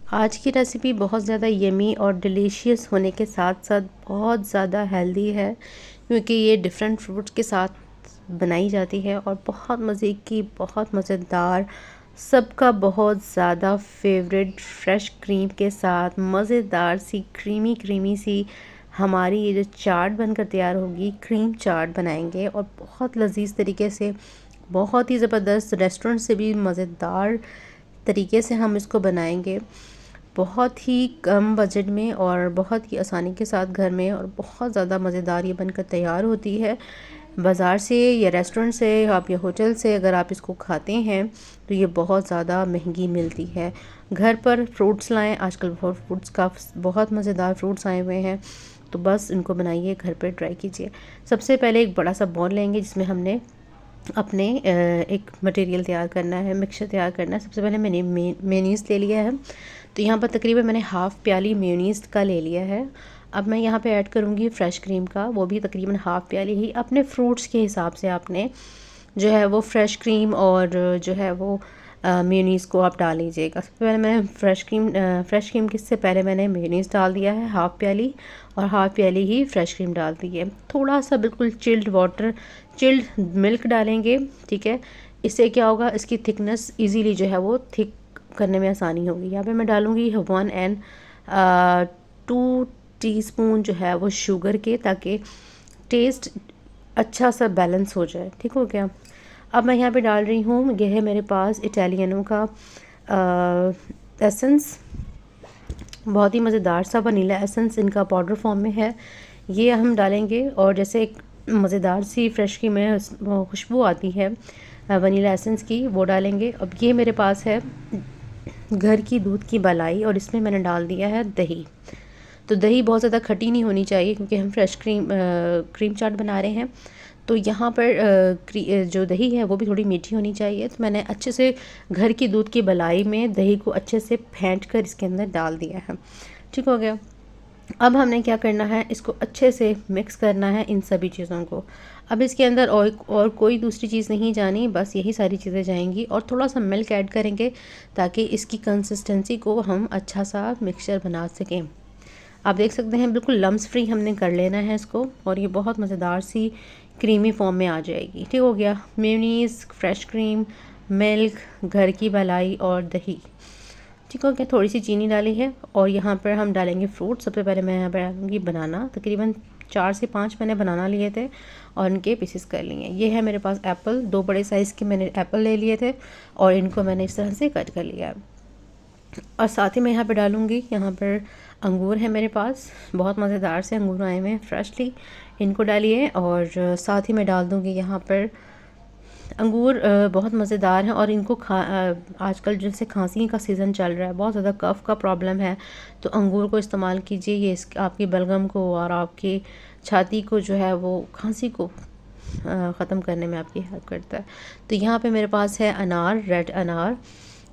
आज की रेसिपी बहुत ज़्यादा यमी और डिलीशियस होने के साथ साथ बहुत ज़्यादा हेल्दी है, क्योंकि ये डिफरेंट फ्रूट्स के साथ बनाई जाती है और बहुत मज़े की, बहुत मज़ेदार, सबका बहुत ज़्यादा फेवरेट फ्रेश क्रीम के साथ मज़ेदार सी क्रीमी क्रीमी सी हमारी ये जो चाट बनकर तैयार होगी, क्रीम चाट बनाएंगे और बहुत लजीज तरीके से, बहुत ही ज़बरदस्त, रेस्टोरेंट से भी मज़ेदार तरीके से हम इसको बनाएंगे। बहुत ही कम बजट में और बहुत ही आसानी के साथ घर में, और बहुत ज़्यादा मज़ेदार ये बनकर तैयार होती है। बाज़ार से या रेस्टोरेंट से आप या होटल से अगर आप इसको खाते हैं तो ये बहुत ज़्यादा महंगी मिलती है। घर पर फ्रूट्स लाएं, आजकल बहुत फ्रूट्स का बहुत मज़ेदार फ्रूट्स आए हुए हैं, तो बस इनको बनाइए, घर पर ट्राई कीजिए। सबसे पहले एक बड़ा सा बॉल लेंगे जिसमें हमने अपने एक मटेरियल तैयार करना है, मिक्सचर तैयार करना है। सबसे पहले मैंने मेयोनीज़ ले लिया है, तो यहाँ पर तकरीबन मैंने हाफ़ प्याली मेयोनीज़ का ले लिया है। अब मैं यहाँ पे ऐड करूँगी फ्रेश क्रीम का, वो भी तकरीबन हाफ़ प्याली ही। अपने फ्रूट्स के हिसाब से आपने जो है वो फ्रेश क्रीम और जो है वो मेयोनीज़ को आप डाल लीजिएगा। सबसे पहले मैंने फ्रेश क्रीम किससे पहले मैंने मेयोनीज़ डाल दिया है हाफ़ प्याली, और हाफ़ प्याली ही फ्रेश क्रीम डाल दी है। थोड़ा सा बिल्कुल चिल्ड मिल्क डालेंगे, ठीक है। इससे क्या होगा, इसकी थिकनेस इजीली जो है वो थिक करने में आसानी होगी। यहाँ पे मैं डालूँगी 1 and 2 टीस्पून जो है वो शुगर के, ताकि टेस्ट अच्छा सा बैलेंस हो जाए। ठीक हो गया। अब मैं यहाँ पे डाल रही हूँ, यह है मेरे पास इटालियनो का एसेंस, बहुत ही मज़ेदार सा वनीला एसेंस इनका पाउडर फॉर्म में है। ये हम डालेंगे, और जैसे एक मज़ेदार सी फ्रेश की में खुशबू आती है वनीला एसेंस की, वो डालेंगे। अब ये मेरे पास है घर की दूध की मलाई, और इसमें मैंने डाल दिया है दही। तो दही बहुत ज़्यादा खट्टी नहीं होनी चाहिए, क्योंकि हम फ्रेश क्रीम चाट बना रहे हैं। तो यहाँ पर जो दही है वो भी थोड़ी मीठी होनी चाहिए। तो मैंने अच्छे से घर की दूध की मलाई में दही को अच्छे से फेंट कर इसके अंदर डाल दिया है। ठीक हो गया। अब हमने क्या करना है, इसको अच्छे से मिक्स करना है इन सभी चीज़ों को। अब इसके अंदर और कोई दूसरी चीज़ नहीं जानी, बस यही सारी चीज़ें जाएंगी, और थोड़ा सा मिल्क ऐड करेंगे ताकि इसकी कंसिस्टेंसी को हम अच्छा सा मिक्सचर बना सकें। आप देख सकते हैं बिल्कुल लम्स फ्री हमने कर लेना है इसको, और ये बहुत मज़ेदार सी क्रीमी फॉर्म में आ जाएगी। ठीक हो गया। मेयोनीज़, फ्रेश क्रीम, मिल्क, घर की मलाई और दही। ठीक हो गया। थोड़ी सी चीनी डाली है, और यहाँ पर हम डालेंगे फ्रूट। सबसे पहले मैं यहाँ पर डालूँगी बनाना। तकरीबन 4 से 5 मैंने बनाना लिए थे और इनके पीसेस कर लिए। ये है मेरे पास एप्पल, 2 बड़े साइज़ के मैंने एप्पल ले लिए थे, और इनको मैंने इस तरह से कट कर लिया है। और साथ ही मैं यहाँ पे डालूँगी, यहाँ पर अंगूर है मेरे पास, बहुत मज़ेदार से अंगूर आए हुए हैं फ्रेशली, इनको डालिए। और साथ ही मैं डाल दूँगी यहाँ पर अंगूर, बहुत मज़ेदार हैं, और इनको आजकल जैसे खांसी का सीज़न चल रहा है, बहुत ज़्यादा कफ़ का प्रॉब्लम है, तो अंगूर को इस्तेमाल कीजिए। ये आपकी बलगम को और आपकी छाती को जो है वो खांसी को ख़त्म करने में आपकी हेल्प करता है। तो यहाँ पे मेरे पास है अनार, रेड अनार,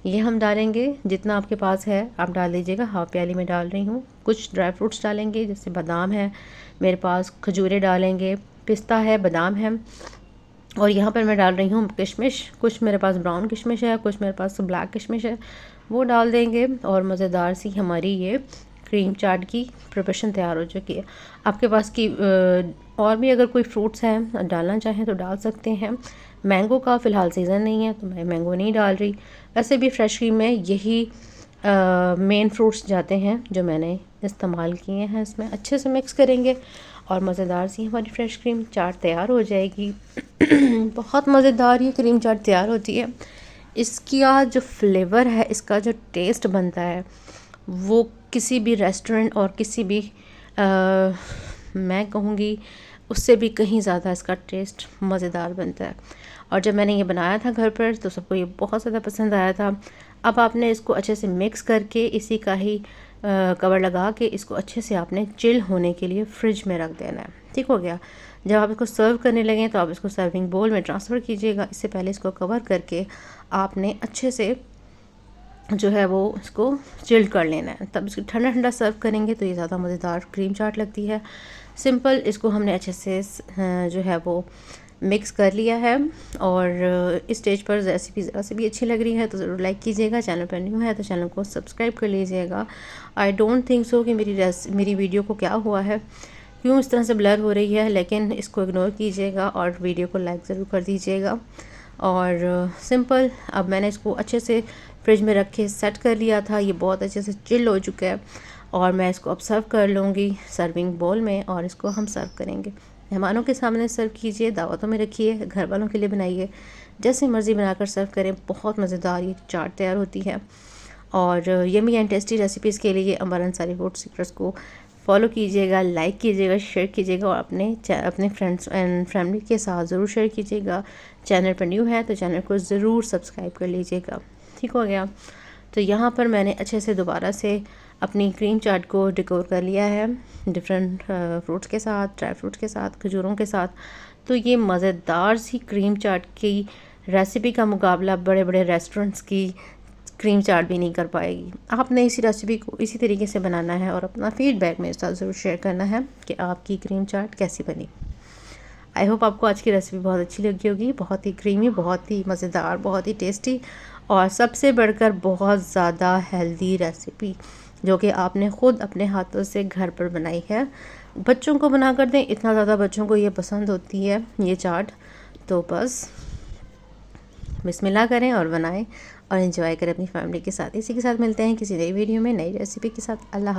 ये हम डालेंगे। जितना आपके पास है आप डाल दीजिएगा। हाफ प्याली में डाल रही हूँ। कुछ ड्राई फ्रूट्स डालेंगे, जैसे बादाम है मेरे पास, खजूरें डालेंगे, पिस्ता है, बादाम है, और यहाँ पर मैं डाल रही हूँ किशमिश। कुछ मेरे पास ब्राउन किशमिश है, कुछ मेरे पास ब्लैक किशमिश है, वो डाल देंगे। और मज़ेदार सी हमारी ये क्रीम चाट की प्रिपरेशन तैयार हो चुकी है। आपके पास की और भी अगर कोई फ्रूट्स हैं डालना चाहें तो डाल सकते हैं। मैंगो का फ़िलहाल सीज़न नहीं है, तो मैं मैंगो नहीं डाल रही। वैसे भी फ्रेश क्रीम में यही मेन फ्रूट्स जाते हैं जो मैंने इस्तेमाल किए हैं। इसमें अच्छे से मिक्स करेंगे, और मज़ेदार सी हमारी फ्रेश क्रीम चाट तैयार हो जाएगी। बहुत मज़ेदार ये क्रीम चाट तैयार होती है। इसका जो फ्लेवर है, इसका जो टेस्ट बनता है, वो किसी भी रेस्टोरेंट और किसी भी मैं कहूँगी उससे भी कहीं ज़्यादा इसका टेस्ट मज़ेदार बनता है। और जब मैंने ये बनाया था घर पर तो सबको ये बहुत ज़्यादा पसंद आया था। अब आपने इसको अच्छे से मिक्स करके इसी का ही कवर लगा के इसको अच्छे से आपने चिल होने के लिए फ्रिज में रख देना है। ठीक हो गया। जब आप इसको सर्व करने लगें तो आप इसको सर्विंग बोल में ट्रांसफ़र कीजिएगा। इससे पहले इसको कवर करके आपने अच्छे से जो है वो इसको चिल्ड कर लेना है, तब इसको ठंडा ठंडा सर्व करेंगे तो ये ज़्यादा मज़ेदार क्रीम चाट लगती है। सिंपल इसको हमने अच्छे से जो है वो मिक्स कर लिया है। और इस स्टेज पर रेसिपी ज़रा से भी अच्छी लग रही है तो ज़रूर लाइक कीजिएगा। चैनल पर न्यू है तो चैनल को सब्सक्राइब कर लीजिएगा। आई डोंट थिंक सो कि मेरी वीडियो को क्या हुआ है, क्यों इस तरह से ब्लर हो रही है, लेकिन इसको इग्नोर कीजिएगा और वीडियो को लाइक ज़रूर कर दीजिएगा। और सिंपल अब मैंने इसको अच्छे से फ्रिज में रख के सेट कर लिया था। ये बहुत अच्छे से चिल हो चुका है और मैं इसको अब सर्व कर लूँगी सर्विंग बोल में और इसको हम सर्व करेंगे। मेहमानों के सामने सर्व कीजिए, दावतों में रखिए, घर वालों के लिए बनाइए, जैसे मर्ज़ी बनाकर सर्व करें। बहुत मज़ेदार ये चाट तैयार होती है। और यमी एंड टेस्टी रेसिपीज़ के लिए अंबर अंसारी फूड सीक्रेट्स को फॉलो कीजिएगा, लाइक कीजिएगा, शेयर कीजिएगा और अपने फ्रेंड्स एंड फैमिली के साथ ज़रूर शेयर कीजिएगा। चैनल पर न्यू है तो चैनल को ज़रूर सब्सक्राइब कर लीजिएगा। ठीक हो गया। तो यहाँ पर मैंने अच्छे से दोबारा से अपनी क्रीम चाट को डेकोर कर लिया है डिफरेंट फ्रूट्स के साथ, ड्राई फ्रूट्स के साथ, खजूरों के साथ। तो ये मज़ेदार सी क्रीम चाट की रेसिपी का मुकाबला बड़े बड़े रेस्टोरेंट्स की क्रीम चाट भी नहीं कर पाएगी। आपने इसी रेसिपी को इसी तरीके से बनाना है और अपना फीडबैक मेरे साथ ज़रूर शेयर करना है कि आपकी क्रीम चाट कैसी बनी। आई होप आपको आज की रेसिपी बहुत अच्छी लगी होगी। बहुत ही क्रीमी, बहुत ही मज़ेदार, बहुत ही टेस्टी और सबसे बढ़कर बहुत ज़्यादा हेल्दी रेसिपी जो कि आपने ख़ुद अपने हाथों से घर पर बनाई है। बच्चों को बना कर दें, इतना ज़्यादा बच्चों को ये पसंद होती है ये चाट। तो बस बिस्मिल्लाह करें और बनाएं और एंजॉय करें अपनी फैमिली के साथ। इसी के साथ मिलते हैं किसी नई वीडियो में नई रेसिपी के साथ। अल्लाह।